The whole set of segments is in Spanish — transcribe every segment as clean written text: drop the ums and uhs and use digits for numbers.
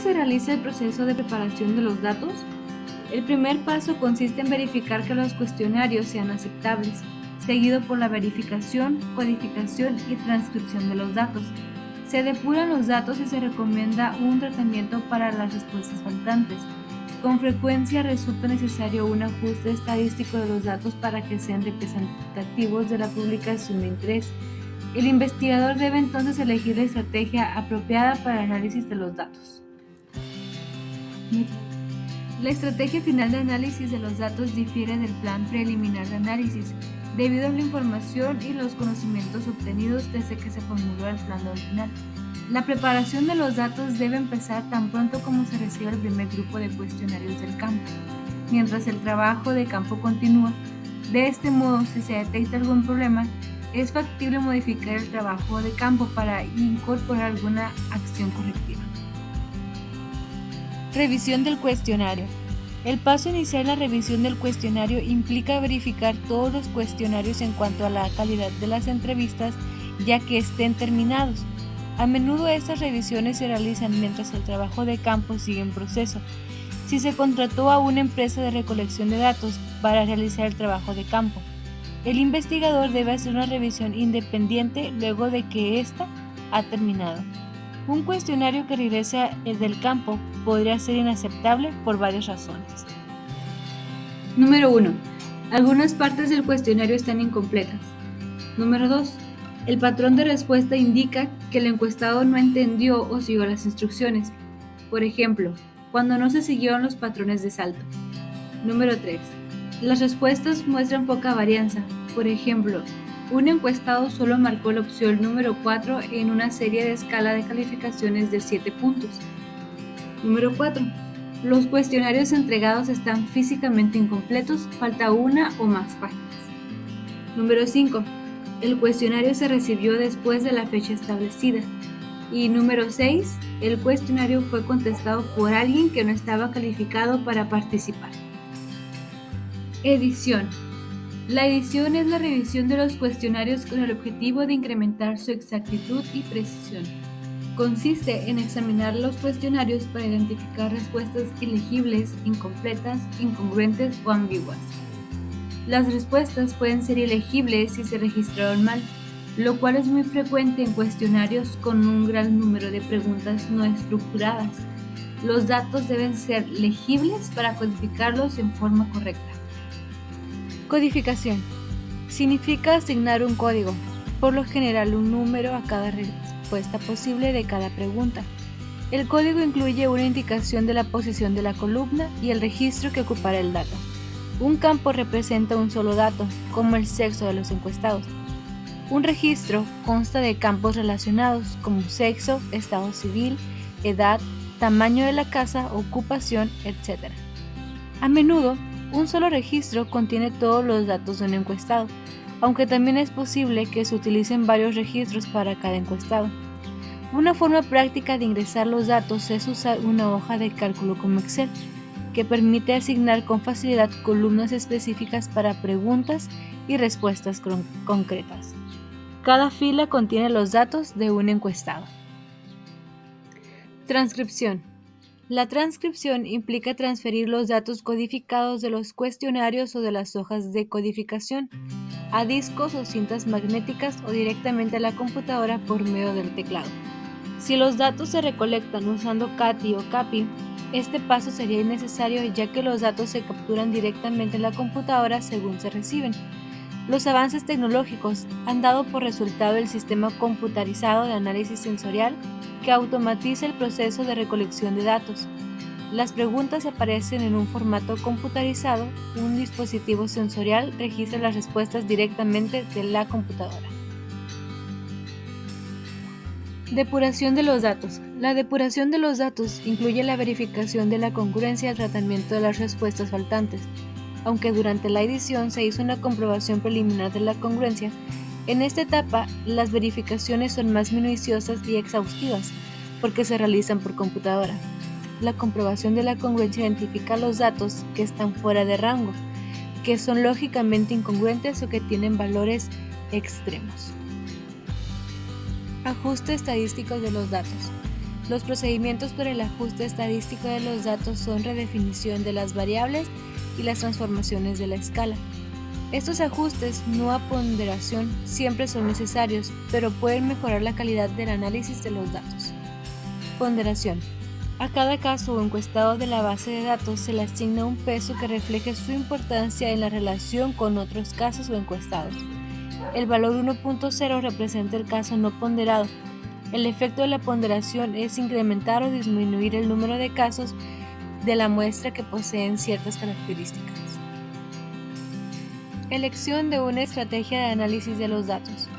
se realiza el proceso de preparación de los datos? El primer paso consiste en verificar que los cuestionarios sean aceptables, seguido por la verificación, codificación y transcripción de los datos. Se depuran los datos y se recomienda un tratamiento para las respuestas faltantes. Con frecuencia resulta necesario un ajuste estadístico de los datos para que sean representativos de la publicación de interés. El investigador debe entonces elegir la estrategia apropiada para el análisis de los datos. La estrategia final de análisis de los datos difiere del plan preliminar de análisis, debido a la información y los conocimientos obtenidos desde que se formuló el plan original. La preparación de los datos debe empezar tan pronto como se reciba el primer grupo de cuestionarios del campo, mientras el trabajo de campo continúa. De este modo, si se detecta algún problema, es factible modificar el trabajo de campo para incorporar alguna acción correctiva. Revisión del cuestionario. El paso inicial en la revisión del cuestionario implica verificar todos los cuestionarios en cuanto a la calidad de las entrevistas, ya que estén terminados. A menudo estas revisiones se realizan mientras el trabajo de campo sigue en proceso. Si se contrató a una empresa de recolección de datos para realizar el trabajo de campo, el investigador debe hacer una revisión independiente luego de que ésta ha terminado. Un cuestionario que regrese del campo podría ser inaceptable por varias razones. Número 1. Algunas partes del cuestionario están incompletas. Número 2. El patrón de respuesta indica que el encuestado no entendió o siguió las instrucciones. Por ejemplo, cuando no se siguieron los patrones de salto. Número 3. Las respuestas muestran poca varianza. Por ejemplo, un encuestado solo marcó la opción número 4 en una serie de escala de calificaciones de 7 puntos. Número 4. Los cuestionarios entregados están físicamente incompletos, falta una o más páginas. Número 5. El cuestionario se recibió después de la fecha establecida. Y número 6. El cuestionario fue contestado por alguien que no estaba calificado para participar. Edición. La edición es la revisión de los cuestionarios con el objetivo de incrementar su exactitud y precisión. Consiste en examinar los cuestionarios para identificar respuestas ilegibles, incompletas, incongruentes o ambiguas. Las respuestas pueden ser ilegibles si se registraron mal, lo cual es muy frecuente en cuestionarios con un gran número de preguntas no estructuradas. Los datos deben ser legibles para codificarlos en forma correcta. Codificación. Significa asignar un código, por lo general un número a cada respuesta posible de cada pregunta. El código incluye una indicación de la posición de la columna y el registro que ocupará el dato. Un campo representa un solo dato, como el sexo de los encuestados. Un registro consta de campos relacionados como sexo, estado civil, edad, tamaño de la casa, ocupación, etc. A menudo, un solo registro contiene todos los datos de un encuestado, aunque también es posible que se utilicen varios registros para cada encuestado. Una forma práctica de ingresar los datos es usar una hoja de cálculo como Excel, que permite asignar con facilidad columnas específicas para preguntas y respuestas concretas. Cada fila contiene los datos de un encuestado. Transcripción. La transcripción implica transferir los datos codificados de los cuestionarios o de las hojas de codificación a discos o cintas magnéticas o directamente a la computadora por medio del teclado. Si los datos se recolectan usando CATI o CAPI, este paso sería innecesario ya que los datos se capturan directamente en la computadora según se reciben. Los avances tecnológicos han dado por resultado el sistema computarizado de análisis sensorial que automatiza el proceso de recolección de datos. Las preguntas aparecen en un formato computarizado, un dispositivo sensorial registra las respuestas directamente de la computadora. Depuración de los datos. La depuración de los datos incluye la verificación de la congruencia al tratamiento de las respuestas faltantes. Aunque durante la edición se hizo una comprobación preliminar de la congruencia, en esta etapa las verificaciones son más minuciosas y exhaustivas porque se realizan por computadora. La comprobación de la congruencia identifica los datos que están fuera de rango, que son lógicamente incongruentes o que tienen valores extremos. Ajuste estadístico de los datos. Los procedimientos para el ajuste estadístico de los datos son redefinición de las variables y las transformaciones de la escala. Estos ajustes, no a ponderación, siempre son necesarios, pero pueden mejorar la calidad del análisis de los datos. Ponderación. A cada caso o encuestado de la base de datos se le asigna un peso que refleje su importancia en la relación con otros casos o encuestados. El valor 1.0 representa el caso no ponderado. El efecto de la ponderación es incrementar o disminuir el número de casos de la muestra que poseen ciertas características. Elección de una estrategia de análisis de los datos.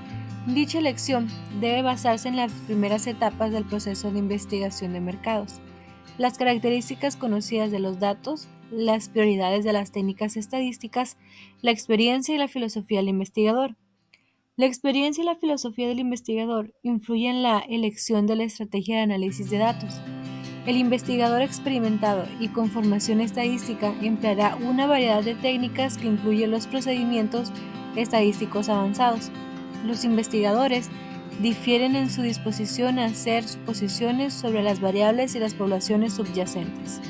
Dicha elección debe basarse en las primeras etapas del proceso de investigación de mercados, las características conocidas de los datos, las prioridades de las técnicas estadísticas, la experiencia y la filosofía del investigador. La experiencia y la filosofía del investigador influyen en la elección de la estrategia de análisis de datos. El investigador experimentado y con formación estadística empleará una variedad de técnicas que incluyen los procedimientos estadísticos avanzados. Los investigadores difieren en su disposición a hacer suposiciones sobre las variables y las poblaciones subyacentes.